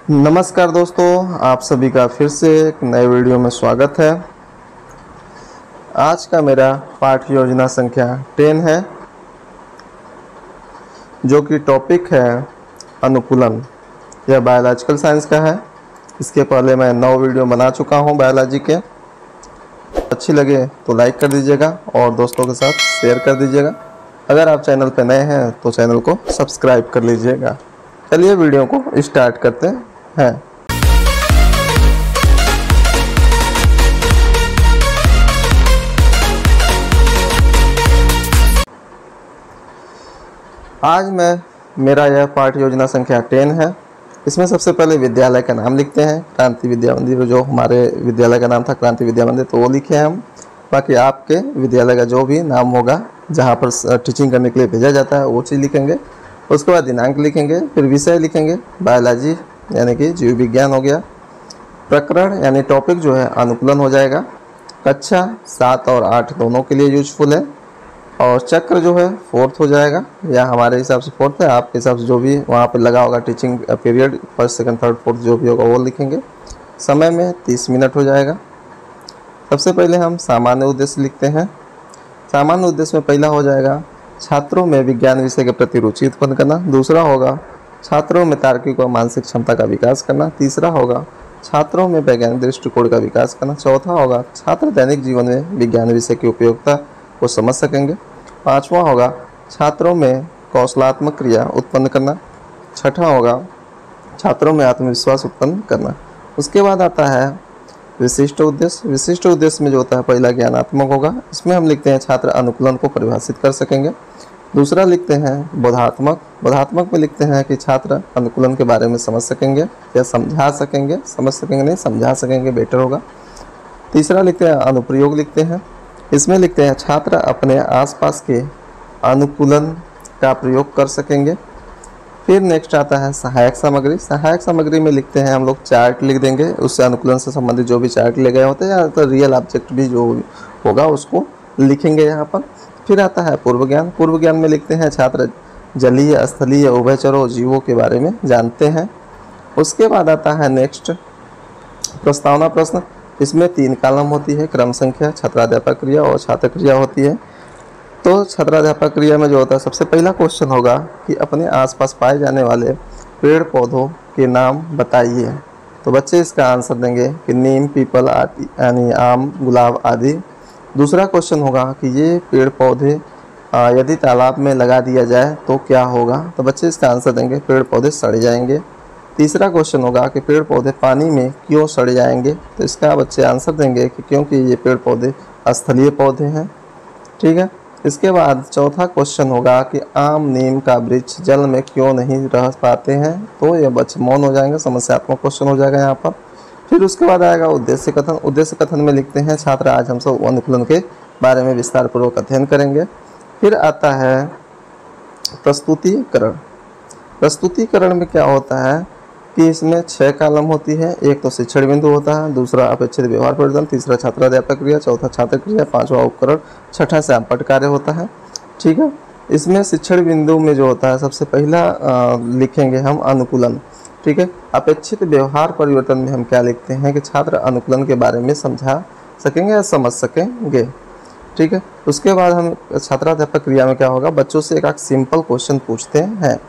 नमस्कार दोस्तों, आप सभी का फिर से एक नए वीडियो में स्वागत है। आज का मेरा पाठ योजना संख्या 10 है, जो कि टॉपिक है अनुकूलन। यह बायोलॉजिकल साइंस का है। इसके पहले मैं 9 वीडियो बना चुका हूं बायोलॉजी के। अच्छी लगे तो लाइक कर दीजिएगा और दोस्तों के साथ शेयर कर दीजिएगा। अगर आप चैनल पर नए हैं तो चैनल को सब्सक्राइब कर लीजिएगा। चलिए वीडियो को स्टार्ट करते हैं। आज मेरा यह पाठ योजना संख्या 10 है। इसमें सबसे पहले विद्यालय का नाम लिखते हैं। क्रांति विद्या मंदिर, जो हमारे विद्यालय का नाम था क्रांति विद्या मंदिर, तो वो लिखे हैं हम। बाकी आपके विद्यालय का जो भी नाम होगा जहाँ पर टीचिंग करने के लिए भेजा जाता है वो चीज़ लिखेंगे। उसके बाद दिनांक लिखेंगे, फिर विषय लिखेंगे। बायोलॉजी यानी कि जीव विज्ञान हो गया। प्रकरण यानी टॉपिक जो है अनुकूलन हो जाएगा। कक्षा 7 और 8 दोनों के लिए यूजफुल है। और चक्र जो है 4th हो जाएगा, या हमारे हिसाब से 4th है, आपके हिसाब से जो भी वहाँ पर लगा होगा teaching period 1st, 2nd, 3rd, 4th जो भी होगा वो लिखेंगे। समय में 30 मिनट हो जाएगा। सबसे पहले हम सामान्य उद्देश्य लिखते हैं। सामान्य उद्देश्य में पहला हो जाएगा छात्रों में विज्ञान विषय के प्रति रुचि उत्पन्न करना। दूसरा होगा छात्रों में तार्किक और मानसिक क्षमता का विकास करना। तीसरा होगा छात्रों में वैज्ञानिक दृष्टिकोण का विकास करना। चौथा होगा छात्र दैनिक जीवन में विज्ञान विषय की उपयोगिता को समझ सकेंगे। पांचवा होगा छात्रों में कौशलात्मक क्रिया उत्पन्न करना। छठा होगा छात्रों में आत्मविश्वास उत्पन्न करना। उसके बाद आता है विशिष्ट उद्देश्य। विशिष्ट उद्देश्य में जो होता है पहला ज्ञानात्मक होगा। इसमें हम लिखते हैं छात्र अनुकूलन को परिभाषित कर सकेंगे। दूसरा लिखते हैं बोधात्मक। बोधात्मक में लिखते हैं कि छात्र अनुकूलन के बारे में समझ सकेंगे या समझा सकेंगे। समझ सकेंगे नहीं, समझा सकेंगे बेटर होगा। तीसरा लिखते हैं अनुप्रयोग लिखते हैं। इसमें लिखते हैं छात्र अपने आसपास के अनुकूलन का प्रयोग कर सकेंगे। फिर नेक्स्ट आता है सहायक सामग्री। सहायक सामग्री में लिखते हैं हम लोग चार्ट लिख देंगे, उससे अनुकूलन से संबंधित जो भी चार्ट ले गए होते हैं या तो रियल ऑब्जेक्ट भी जो होगा उसको लिखेंगे यहाँ पर। फिर आता है पूर्व ज्ञान। पूर्व ज्ञान में लिखते हैं छात्र जलीय, स्थलीय, उभयचरों जीवों के बारे में जानते हैं। उसके बाद आता है नेक्स्ट प्रस्तावना प्रश्न। इसमें 3 कॉलम होती है, क्रम संख्या, छात्राध्यापक क्रिया और छात्र क्रिया होती है। तो छात्राध्यापक क्रिया में जो होता है सबसे पहला क्वेश्चन होगा कि अपने आसपास पाए जाने वाले पेड़ पौधों के नाम बताइए। तो बच्चे इसका आंसर देंगे कि नीम, पीपल आदि यानी आम, गुलाब आदि। दूसरा क्वेश्चन होगा कि ये पेड़ पौधे यदि तालाब में लगा दिया जाए तो क्या होगा। तो बच्चे इसका आंसर देंगे पेड़ पौधे सड़ जाएंगे। तीसरा क्वेश्चन होगा कि पेड़ पौधे पानी में क्यों सड़ जाएंगे। तो इसका बच्चे आंसर देंगे कि क्योंकि ये पेड़ पौधे स्थलीय पौधे हैं। ठीक है। इसके बाद चौथा क्वेश्चन होगा कि आम, नीम का वृक्ष जल में क्यों नहीं रह पाते हैं। तो ये बच्चे मौन हो जाएंगे, समस्यात्मक क्वेश्चन हो जाएगा यहाँ पर। फिर उसके बाद आएगा उद्देश्य कथन। उद्देश्य कथन में लिखते हैं छात्र आज हम सब अनुकूलन के बारे में विस्तार पूर्वक अध्ययन करेंगे। फिर आता है प्रस्तुतिकरण। प्रस्तुतिकरण में क्या होता है कि इसमें 6 कॉलम होती है। एक तो शिक्षण बिंदु होता है, दूसरा अपेक्षित व्यवहार परिवर्तन, तीसरा छात्राध्यापक क्रिया, चौथा छात्र क्रिया, 5वां उपकरण, छठा श्यामपट्ट कार्य होता है। ठीक है। इसमें शिक्षण बिंदु में जो होता है सबसे पहला लिखेंगे हम अनुकूलन। ठीक है। अपेक्षित व्यवहार परिवर्तन में हम क्या लिखते हैं कि छात्र अनुकूलन के बारे में समझा सकेंगे या समझ सकेंगे। ठीक है। उसके बाद हम छात्राध्यापक क्रिया में क्या होगा, बच्चों से एक सिंपल क्वेश्चन पूछते हैं।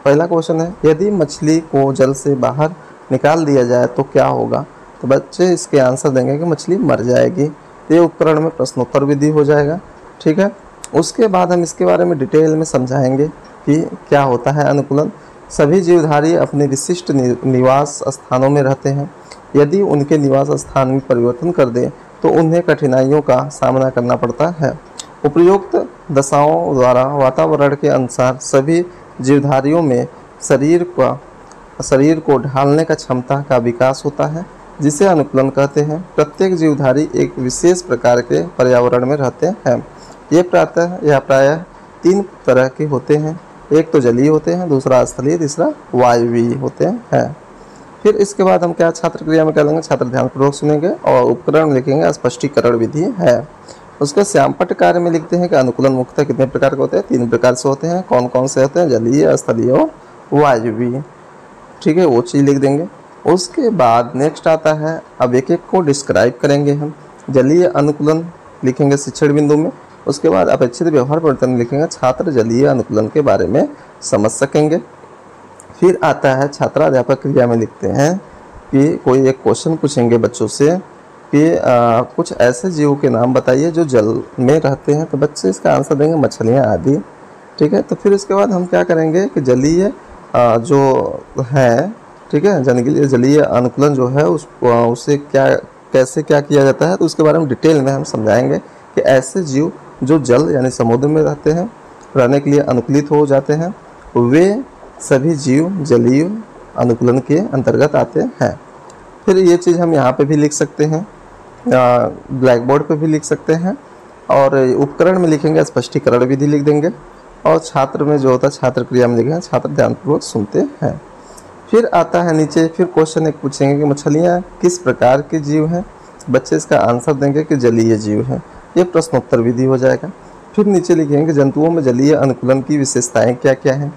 पहला क्वेश्चन है यदि मछली को जल से बाहर निकाल दिया जाए तो क्या होगा। तो बच्चे इसके आंसर देंगे कि मछली मर जाएगी। ये उपकरण में प्रश्नोत्तर विधि हो जाएगा। ठीक है। उसके बाद हम इसके बारे में डिटेल में समझाएंगे कि क्या होता है अनुकूलन। सभी जीवधारी अपने विशिष्ट निवास स्थानों में रहते हैं। यदि उनके निवास स्थान में परिवर्तन कर दें तो उन्हें कठिनाइयों का सामना करना पड़ता है। उपयुक्त दशाओं द्वारा वातावरण के अनुसार सभी जीवधारियों में शरीर को ढालने का क्षमता का विकास होता है, जिसे अनुकूलन कहते हैं। प्रत्येक जीवधारी एक विशेष प्रकार के पर्यावरण में रहते हैं। ये प्रायः 3 तरह के होते हैं। एक तो जलीय होते हैं, दूसरा स्थलीय, तीसरा वायवीय होते हैं। फिर इसके बाद हम क्या छात्र क्रिया में क्या लेंगे, छात्र ध्यानपूर्वक सुनेंगे और उपकरण लिखेंगे, स्पष्टीकरण विधि है। उसके श्यामपट्ट कार्य में लिखते हैं कि अनुकूलन मुख्यतः कितने प्रकार के होते हैं, 3 प्रकार से होते हैं। कौन कौन से होते हैं, जलीय, स्थलीय और वायवीय। ठीक है, वो चीज़ लिख देंगे। उसके बाद नेक्स्ट आता है, अब एक एक को डिस्क्राइब करेंगे हम। जलीय अनुकूलन लिखेंगे शिक्षण बिंदु में, उसके बाद अपेक्षित व्यवहार परिवर्तन लिखेंगे, छात्र जलीय अनुकूलन के बारे में समझ सकेंगे। फिर आता है छात्राध्यापक क्रिया में लिखते हैं कि कोई एक क्वेश्चन पूछेंगे बच्चों से कि कुछ ऐसे जीवों के नाम बताइए जो जल में रहते हैं, तो बच्चे इसका आंसर देंगे मछलियाँ आदि। ठीक है, तो फिर उसके बाद हम क्या करेंगे कि जलीय जो है, ठीक है, जलीय अनुकूलन जो है उससे क्या कैसे क्या किया जाता है, तो उसके बारे में डिटेल में हम समझाएंगे कि ऐसे जीव जो जल यानी समुद्र में रहते हैं, रहने के लिए अनुकूलित हो जाते हैं, वे सभी जीव जलीय अनुकूलन के अंतर्गत आते हैं। फिर ये चीज़ हम यहाँ पे भी लिख सकते हैं, ब्लैक बोर्ड पे भी लिख सकते हैं, और उपकरण में लिखेंगे स्पष्टीकरण विधि लिख देंगे, और छात्र में जो होता है छात्र क्रिया में लिखेंगे छात्र ध्यानपूर्वक सुनते हैं। फिर आता है नीचे, फिर क्वेश्चन एक पूछेंगे कि मछलियाँ किस प्रकार के जीव हैं, बच्चे इसका आंसर देंगे कि जलीय जीव हैं। ये प्रश्नोत्तर विधि हो जाएगा। फिर नीचे लिखेंगे जंतुओं में जलीय अनुकूलन की विशेषताएं क्या क्या हैं।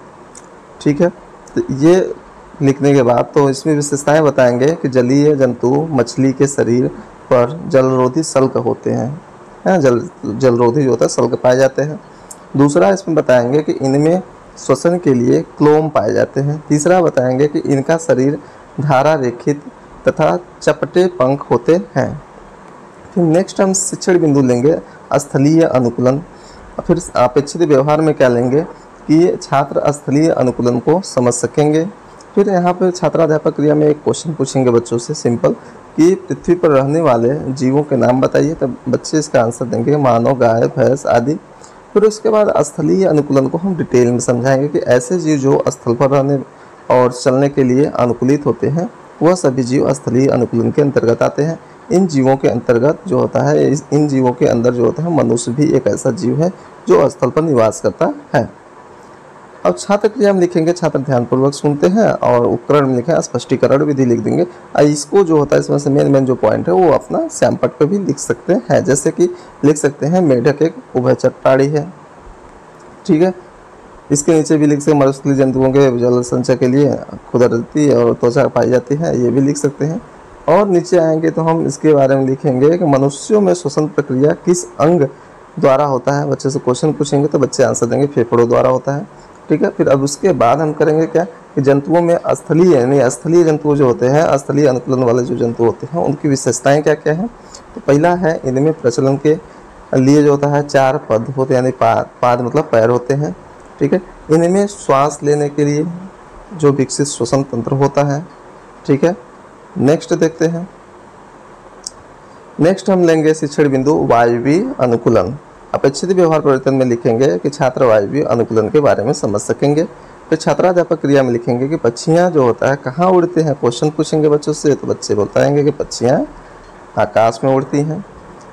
ठीक है, तो ये लिखने के बाद तो इसमें विशेषताएं बताएंगे कि जलीय जंतु मछली के शरीर पर जलरोधी शल्क होते हैं, जलरोधी जो होता है शल्क पाए जाते हैं। दूसरा इसमें बताएंगे कि इनमें श्वसन के लिए क्लोम पाए जाते हैं। तीसरा बताएंगे कि इनका शरीर धारा रेखित तथा चपटे पंख होते हैं। फिर नेक्स्ट हम शिक्षण बिंदु लेंगे स्थलीय अनुकूलन। फिर अपेक्षित व्यवहार में क्या लेंगे कि छात्र स्थलीय अनुकूलन को समझ सकेंगे। फिर यहाँ पर छात्राध्यापक क्रिया में एक क्वेश्चन पूछेंगे बच्चों से सिंपल कि पृथ्वी पर रहने वाले जीवों के नाम बताइए, तब बच्चे इसका आंसर देंगे मानव, गाय, भैंस आदि। फिर उसके बाद स्थलीय अनुकूलन को हम डिटेल में समझाएंगे कि ऐसे जीव जो स्थल पर रहने और चलने के लिए अनुकूलित होते हैं वह सभी जीव स्थलीय अनुकूलन के अंतर्गत आते हैं। इन जीवों के अंतर्गत जो होता है, इन जीवों के अंदर जो होता है मनुष्य भी एक ऐसा जीव है जो स्थल पर निवास करता है। अब छात्र क्रिया में लिखेंगे छात्र ध्यानपूर्वक सुनते हैं, और उपकरण में लिखें स्पष्टीकरण विधि लिख देंगे। इसको जो होता है इसमें से मेन जो पॉइंट है वो अपना सैमपट पे भी लिख सकते हैं, जैसे कि लिख सकते हैं मेढक एक उभयचर प्राणी है। ठीक है, इसके नीचे भी लिख सकते मरुस्थलीय जंतुओं के जल संचय के लिए कुदरती और त्वचा पाई जाती है, ये भी लिख सकते हैं। और नीचे आएंगे तो हम इसके बारे में लिखेंगे कि मनुष्यों में श्वसन प्रक्रिया किस अंग द्वारा होता है। बच्चे से क्वेश्चन पूछेंगे तो बच्चे आंसर देंगे फेफड़ों द्वारा होता है। ठीक है, फिर अब उसके बाद हम करेंगे क्या कि जंतुओं में स्थलीय यानी स्थलीय जंतु जो होते हैं, स्थलीय अनुकूलन वाले जो जंतु होते हैं उनकी विशेषताएं क्या क्या हैं। तो पहला है इनमें प्रचलन के लिए जो होता है 4 पद होते हैं, यानी पाद मतलब पैर होते हैं। ठीक है, इनमें श्वास लेने के लिए जो विकसित श्वसन तंत्र होता है। ठीक है, नेक्स्ट देखते हैं। नेक्स्ट हम लेंगे शिक्षण बिंदु वायवीय अनुकूलन। अपेक्षित व्यवहार परिवर्तन में लिखेंगे कि छात्र वायवीय अनुकूलन के बारे में समझ सकेंगे। फिर छात्राध्यापक क्रिया में लिखेंगे कि पक्षियाँ जो होता है कहाँ उड़ते हैं, क्वेश्चन पूछेंगे बच्चों से तो बच्चे बताएंगे कि पक्षियाँ आकाश में उड़ती हैं।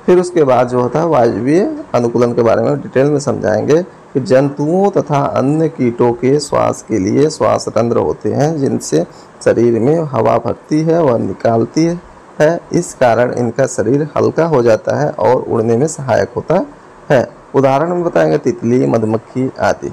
फिर उसके बाद जो होता है वायवीय अनुकूलन के बारे में डिटेल में समझाएंगे कि जंतुओं तथा अन्य कीटों के श्वास के लिए श्वास रंध्र होते हैं जिनसे शरीर में हवा भरती है व निकालती है। इस कारण इनका शरीर हल्का हो जाता है और उड़ने में सहायक होता है। उदाहरण में बताएंगे तितली, मधुमक्खी आदि।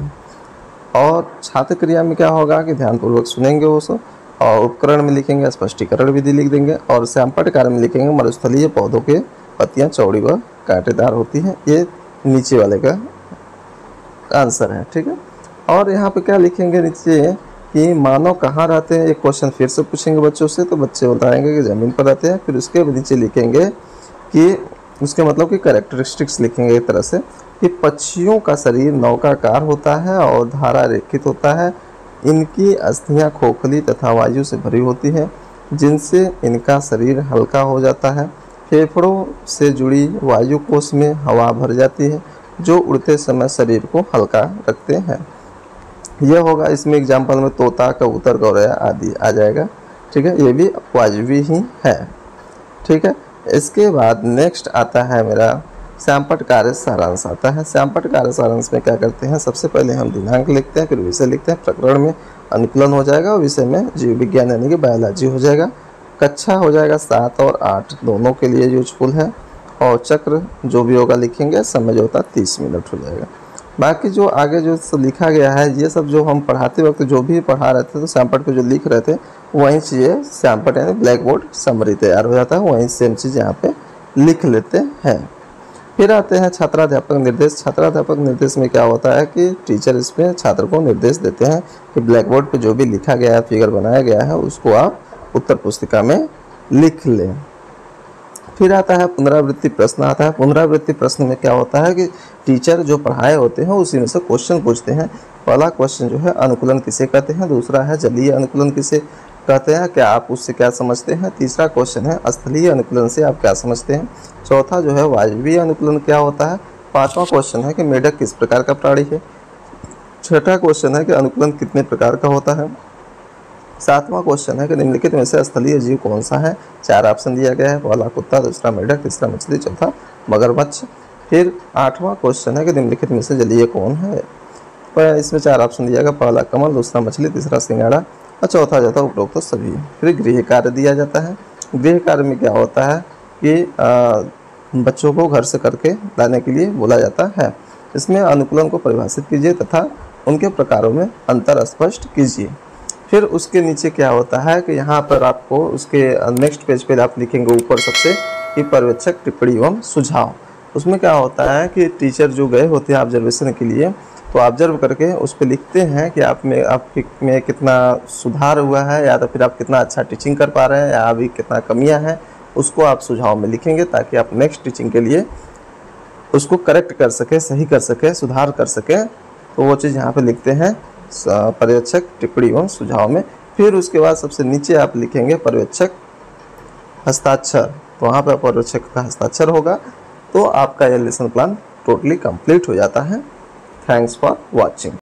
और छात्र क्रिया में क्या होगा कि ध्यानपूर्वक सुनेंगे वो सब, और उपकरण में लिखेंगे स्पष्टीकरण विधि लिख देंगे, और सैमपट कार्य में लिखेंगे मरुस्थलीय पौधों के पत्तियां चौड़ी व कांटेदार होती हैं। ये नीचे वाले का आंसर है। ठीक है, और यहाँ पे क्या लिखेंगे नीचे कि मानव कहाँ रहते हैं, एक क्वेश्चन फिर से पूछेंगे बच्चों से तो बच्चे बताएंगे कि ज़मीन पर रहते हैं। फिर उसके नीचे लिखेंगे कि उसके मतलब कि कैरेक्टरिस्टिक्स लिखेंगे एक तरह से कि पक्षियों का शरीर नौकाकार होता है और धारा रेखित होता है। इनकी अस्थियां खोखली तथा वायु से भरी होती हैं जिनसे इनका शरीर हल्का हो जाता है। फेफड़ों से जुड़ी वायु कोश में हवा भर जाती है जो उड़ते समय शरीर को हल्का रखते हैं। यह होगा, इसमें एग्जाम्पल में तोता, कबूतर, गौरैया आदि आ जाएगा। ठीक है, ये भी वाजबी ही है। ठीक है, इसके बाद नेक्स्ट आता है मेरा सैमपट कार्य सारांश आता है। सैमपट कार्य सारांश में क्या करते हैं, सबसे पहले हम दिनांक लिखते हैं, फिर विषय लिखते हैं, प्रकरण में अनुकूलन हो जाएगा और विषय में जीव विज्ञान यानी कि बायोलॉजी हो जाएगा। कक्षा हो जाएगा 7 और 8 दोनों के लिए यूजफुल है, और चक्र जो भी होगा लिखेंगे, समय जो होता है 30 मिनट हो जाएगा। बाकी जो आगे जो सब लिखा गया है ये सब जो हम पढ़ाते वक्त जो भी पढ़ा रहे थे तो सैमपट को जो लिख रहे थे वही चीज़ें श्याम पर यानी ब्लैक बोर्ड समरी तैयार हो जाता है, वहीं सेम चीज़ यहाँ पे लिख लेते हैं। फिर आते हैं छात्राध्यापक निर्देश। छात्राध्यापक निर्देश में क्या होता है कि टीचर इसमें छात्र को निर्देश देते हैं कि ब्लैक बोर्ड पे जो भी लिखा गया है, फिगर बनाया गया है, उसको आप उत्तर पुस्तिका में लिख लें। फिर आता है पुनरावृत्ति प्रश्न आता है। पुनरावृत्ति प्रश्न में क्या होता है कि टीचर जो पढ़ाए होते हैं उसी में से क्वेश्चन पूछते हैं। पहला क्वेश्चन जो है अनुकूलन किसे कहते हैं, दूसरा है जलीय अनुकूलन किसे कहते हैं, क्या आप उससे क्या समझते हैं, तीसरा क्वेश्चन है स्थलीय अनुकूलन से आप क्या समझते हैं, चौथा जो है वायवीय अनुकूलन क्या होता है, पांचवा क्वेश्चन है कि मेढक किस प्रकार का प्राणी है, छठा क्वेश्चन है कि अनुकूलन कितने प्रकार का होता है, सातवां क्वेश्चन है कि निम्नलिखित में से स्थलीय जीव कौन सा है। 4 ऑप्शन दिया गया है, पहला कुत्ता, दूसरा मेढक, तीसरा मछली, चौथा मगरमच्छ। फिर 8वां क्वेश्चन है कि निम्नलिखित में से जलीय कौन है। पर इसमें 4 ऑप्शन दिया गया, पहला कमल, दूसरा मछली, तीसरा सिंगाड़ा और चौथा जाता है उपरोक्त तो सभी। फिर गृह कार्य दिया जाता है। गृह कार्य में क्या होता है कि बच्चों को घर से करके लाने के लिए बोला जाता है। इसमें अनुकूलन को परिभाषित कीजिए तथा उनके प्रकारों में अंतर स्पष्ट कीजिए। फिर उसके नीचे क्या होता है कि यहाँ पर आपको उसके नेक्स्ट पेज पे आप लिखेंगे ऊपर सबसे कि पर्यवेक्षक टिप्पणी एवं सुझाव। उसमें क्या होता है कि टीचर जो गए होते हैं ऑब्जर्वेशन के लिए, तो ऑब्जर्व करके उस पर लिखते हैं कि आप में कितना सुधार हुआ है, या तो फिर आप कितना अच्छा टीचिंग कर पा रहे हैं, या अभी कितना कमियां हैं, उसको आप सुझाव में लिखेंगे ताकि आप नेक्स्ट टीचिंग के लिए उसको करेक्ट कर सके, सही कर सके, सुधार कर सके। तो वो चीज़ यहाँ पे लिखते हैं पर्यवेक्षक टिप्पणी एवं सुझाव में। फिर उसके बाद सबसे नीचे आप लिखेंगे पर्यवेक्षक हस्ताक्षर, तो वहाँ पर पर्यवेक्षक का हस्ताक्षर होगा। तो आपका ये लेसन प्लान टोटली कंप्लीट हो जाता है। Thanks for watching.